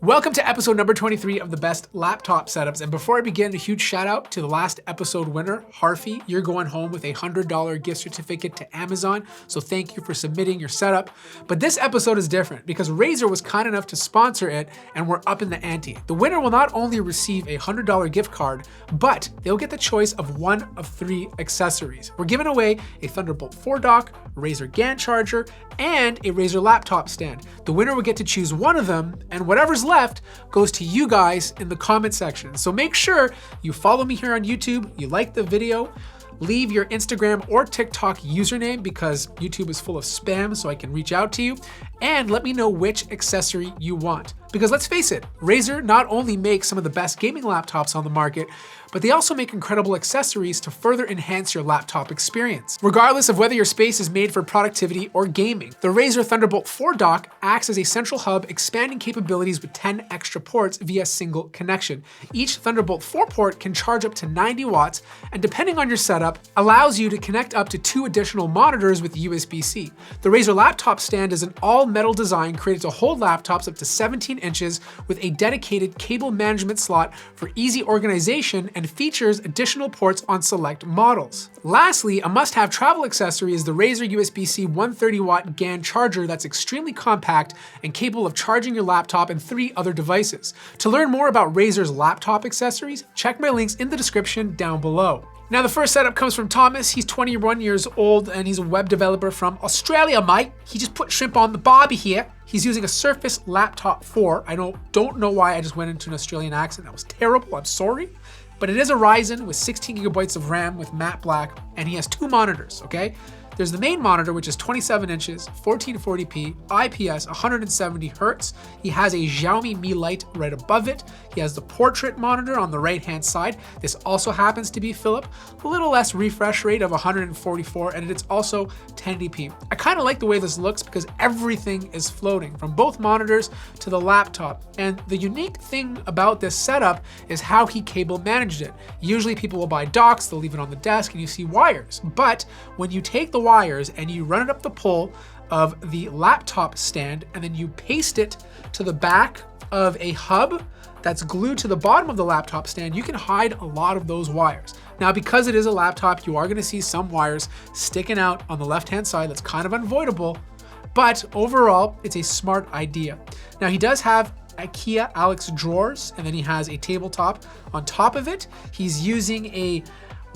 Welcome to episode number 23 of the best laptop setups. And before I begin, a huge shout out to the last episode winner, Harfy. You're going home with a $100 gift certificate to Amazon. So thank you for submitting your setup. But this episode is different because Razer was kind enough to sponsor it and we're up in the ante. The winner will not only receive a $100 gift card, but they'll get the choice of one of 3 accessories. We're giving away a Thunderbolt 4 dock, Razer GAN charger, and a Razer laptop stand. The winner will get to choose one of them, and whatever's left goes to you guys in the comment section. So make sure you follow me here on YouTube, you like the video, leave your Instagram or TikTok username because YouTube is full of spam so I can reach out to you, and let me know which accessory you want. Because let's face it, Razer not only makes some of the best gaming laptops on the market, but they also make incredible accessories to further enhance your laptop experience. Regardless of whether your space is made for productivity or gaming, the Razer Thunderbolt 4 dock acts as a central hub, expanding capabilities with 10 extra ports via single connection. Each Thunderbolt 4 port can charge up to 90 watts, and depending on your setup, allows you to connect up to 2 additional monitors with USB-C. The Razer laptop stand is an all-metal design created to hold laptops up to 17 inches with a dedicated cable management slot for easy organization and features additional ports on select models. Lastly, a must-have travel accessory is the Razer USB-C 130-watt GAN charger that's extremely compact and capable of charging your laptop and 3 other devices. To learn more about Razer's laptop accessories, check my links in the description down below. Now the first setup comes from Thomas. He's 21 years old and he's a web developer from Australia, mate. He just put shrimp on the barbie here. He's using a Surface Laptop 4. I don't know why I just went into an Australian accent. That was terrible, I'm sorry. But it is a Ryzen with 16 gigabytes of RAM with matte black, and he has 2 monitors, okay? There's the main monitor, which is 27 inches, 1440p, IPS, 170 Hertz. He has a Xiaomi Mi Lite right above it. He has the portrait monitor on the right-hand side. This also happens to be Philip, a little less refresh rate of 144, and it's also 1080p. I kind of like the way this looks because everything is floating from both monitors to the laptop. And the unique thing about this setup is how he cable managed it. Usually people will buy docks, they'll leave it on the desk, and you see wires. But when you take the wires and you run it up the pole of the laptop stand and then you paste it to the back of a hub that's glued to the bottom of the laptop stand, you can hide a lot of those wires. Now, because it is a laptop, you are going to see some wires sticking out on the left-hand side. That's kind of unavoidable, but overall, it's a smart idea. Now, he does have IKEA Alex drawers, and then he has a tabletop on top of it. He's using a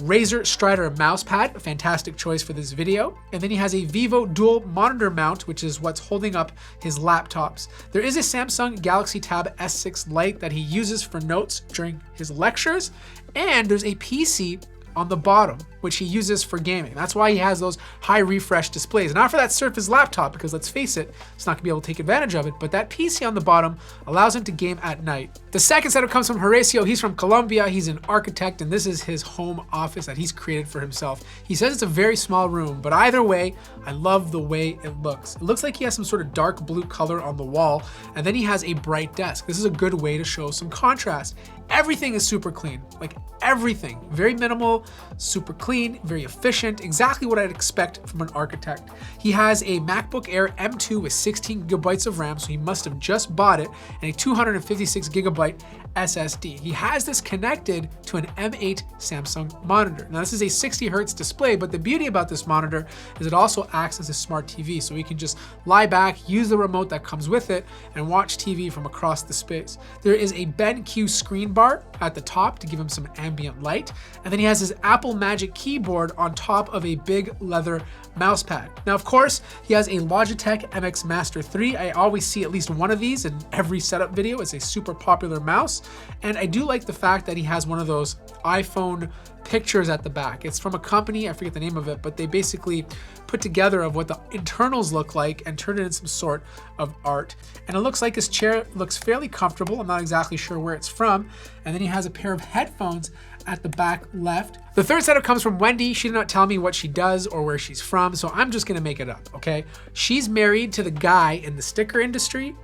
Razer Strider mouse pad, a fantastic choice for this video. And then he has a Vivo dual monitor mount, which is what's holding up his laptops. There is a Samsung Galaxy Tab S6 Lite that he uses for notes during his lectures. And there's a PC on the bottom, which he uses for gaming. That's why he has those high refresh displays. Not for that Surface laptop, because let's face it, it's not gonna be able to take advantage of it, but that PC on the bottom allows him to game at night. The second setup comes from Horacio. He's from Colombia. He's an architect, and this is his home office that he's created for himself. He says it's a very small room, but either way, I love the way it looks. It looks like he has some sort of dark blue color on the wall, and then he has a bright desk. This is a good way to show some contrast. Everything is super clean, like everything. Very minimal, super clean, very efficient, exactly what I'd expect from an architect. He has a MacBook Air M2 with 16 gigabytes of RAM, so he must have just bought it, and a 256 gigabyte SSD. He has this connected to an M8 Samsung monitor. Now this is a 60 Hertz display, but the beauty about this monitor is it also acts as a smart TV, so he can just lie back, use the remote that comes with it, and watch TV from across the space. There is a BenQ screen bar at the top to give him some ambient light, and then he has his Apple Magic Keyboard on top of a big leather mouse pad. Now, of course, he has a Logitech MX Master 3. I always see at least one of these in every setup video. It's a super popular mouse, and I do like the fact that he has one of those iPhone pictures at the back. It's from a company, I forget the name of it, but they basically put together of what the internals look like and turned it into some sort of art. And it looks like his chair looks fairly comfortable. I'm not exactly sure where it's from. And then he has a pair of headphones at the back left. The third setup comes from Wendy. She did not tell me what she does or where she's from, so I'm just gonna make it up, okay? She's married to the guy in the sticker industry,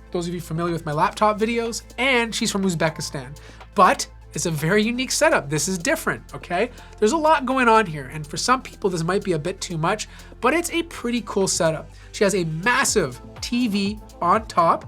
those of you familiar with my laptop videos, and she's from Uzbekistan. But it's a very unique setup. This is different, okay? There's a lot going on here, and for some people this might be a bit too much, but it's a pretty cool setup. She has a massive TV on top,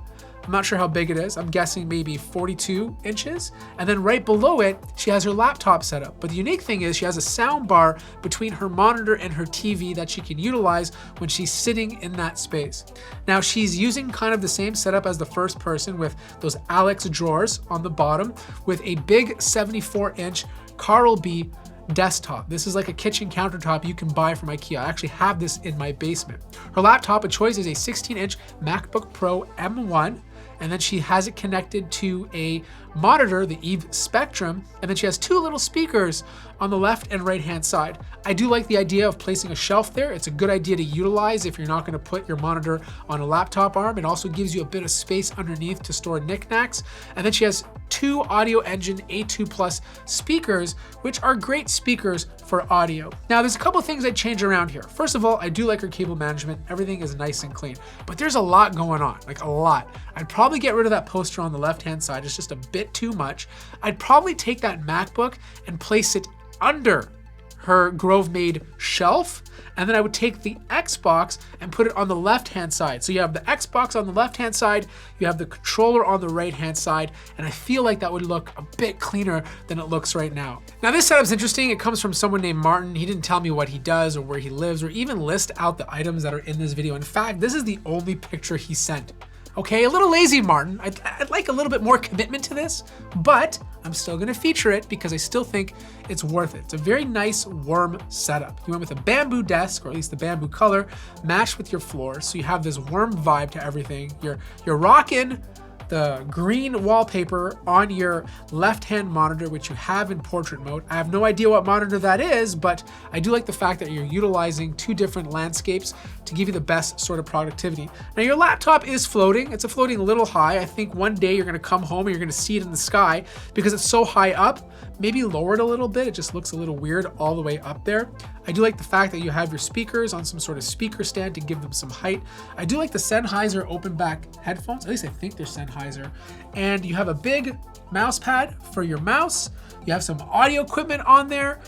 I'm not sure how big it is. I'm guessing maybe 42 inches. And then right below it, she has her laptop setup. But the unique thing is she has a sound bar between her monitor and her TV that she can utilize when she's sitting in that space. Now she's using kind of the same setup as the first person with those Alex drawers on the bottom with a big 74-inch Carl B desktop. This is like a kitchen countertop you can buy from IKEA. I actually have this in my basement. Her laptop of choice is a 16-inch MacBook Pro M1, and then she has it connected to a monitor, the Eve Spectrum, and then she has two little speakers on the left and right hand side. I do like the idea of placing a shelf there. It's a good idea to utilize if you're not going to put your monitor on a laptop arm. It also gives you a bit of space underneath to store knickknacks. And then she has two Audio Engine A2 Plus speakers, which are great speakers for audio. Now, there's a couple things I'd change around here. First of all, I do like her cable management. Everything is nice and clean, but there's a lot going on, like a lot. I'd probably get rid of that poster on the left-hand side. It's just a bit too much. I'd probably take that MacBook and place it under her Grove-made shelf, and then I would take the Xbox and put it on the left-hand side. So you have the Xbox on the left-hand side, you have the controller on the right-hand side, and I feel like that would look a bit cleaner than it looks right now. Now this setup's interesting. It comes from someone named Martin. He didn't tell me what he does or where he lives or even list out the items that are in this video. In fact, this is the only picture he sent. Okay, a little lazy, Martin. I'd like a little bit more commitment to this, but I'm still gonna feature it because I still think it's worth it. It's a very nice, warm setup. You went with a bamboo desk, or at least the bamboo color, matched with your floor, so you have this warm vibe to everything. You're rocking the green wallpaper on your left-hand monitor, which you have in portrait mode. I have no idea what monitor that is, but I do like the fact that you're utilizing two different landscapes to give you the best sort of productivity. Now your laptop is floating. It's floating a little high. I think one day you're gonna come home and you're gonna see it in the sky because it's so high up. Maybe lower it a little bit. It just looks a little weird all the way up there. I do like the fact that you have your speakers on some sort of speaker stand to give them some height. I do like the Sennheiser open back headphones. At least I think they're Sennheiser. And you have a big mouse pad for your mouse. You have some audio equipment on there.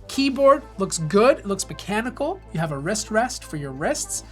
Keyboard looks good. It looks mechanical. You have a wrist rest for your wrists.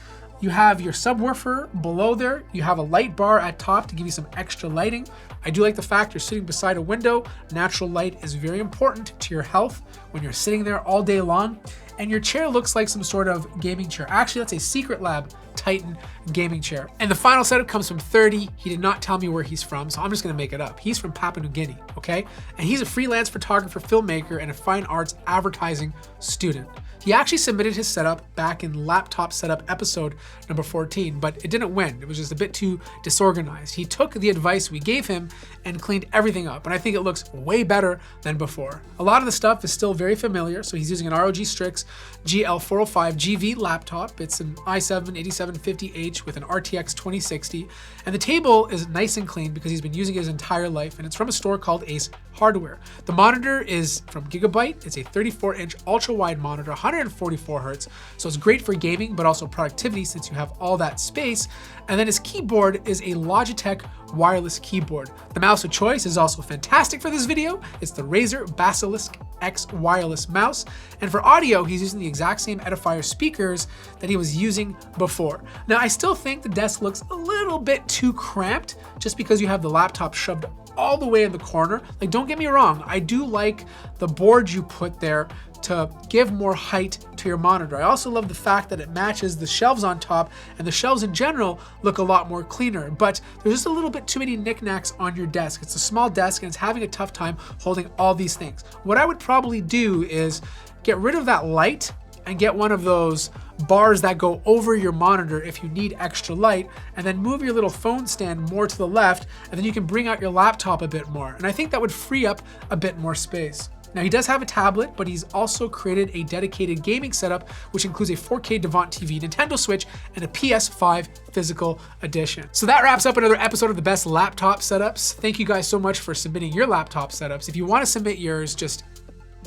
You have your subwoofer below there. You have a light bar at top to give you some extra lighting. I do like the fact you're sitting beside a window. Natural light is very important to your health when you're sitting there all day long. And your chair looks like some sort of gaming chair. Actually, that's a Secret Lab Titan gaming chair. And the final setup comes from 30. He did not tell me where he's from, so I'm just gonna make it up. He's from Papua New Guinea, okay? And he's a freelance photographer, filmmaker, and a fine arts advertising student. He actually submitted his setup back in laptop setup episode number 14, but it didn't win. It was just a bit too disorganized. He took the advice we gave him and cleaned everything up, and I think it looks way better than before. A lot of the stuff is still very familiar, so he's using an ROG Strix GL405 GV laptop. It's an i7-8750H with an RTX 2060, and the table is nice and clean because he's been using it his entire life, and it's from a store called Ace Hardware. The monitor is from Gigabyte. It's a 34-inch ultra-wide monitor, 144 hertz, so it's great for gaming, but also productivity since you have all that space. And then his keyboard is a Logitech wireless keyboard. The mouse of choice is also fantastic for this video. It's the Razer Basilisk X wireless mouse. And for audio, he's using the exact same Edifier speakers that he was using before. Now, I still think the desk looks a little bit too cramped just because you have the laptop shoved all the way in the corner. Like, don't get me wrong, I do like the board you put there to give more height to your monitor. I also love the fact that it matches the shelves on top, and the shelves in general look a lot more cleaner, but there's just a little bit too many knickknacks on your desk. It's a small desk and it's having a tough time holding all these things. What I would probably do is get rid of that light and get one of those bars that go over your monitor if you need extra light, and then move your little phone stand more to the left, and then you can bring out your laptop a bit more. And I think that would free up a bit more space. Now, he does have a tablet, but he's also created a dedicated gaming setup, which includes a 4K Devant TV, Nintendo Switch, and a PS5 physical edition. So that wraps up another episode of the best laptop setups. Thank you guys so much for submitting your laptop setups. If you want to submit yours, just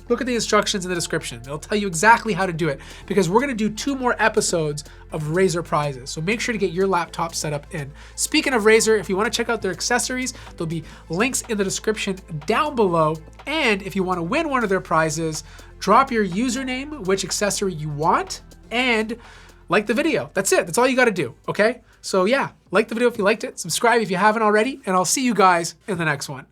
look at the instructions in the description. It'll tell you exactly how to do it, because we're gonna do 2 more episodes of Razer prizes. So make sure to get your laptop set up in. Speaking of Razer, if you wanna check out their accessories, there'll be links in the description down below. And if you wanna win one of their prizes, drop your username, which accessory you want, and like the video. That's it, that's all you gotta do, okay? So yeah, like the video if you liked it, subscribe if you haven't already, and I'll see you guys in the next one.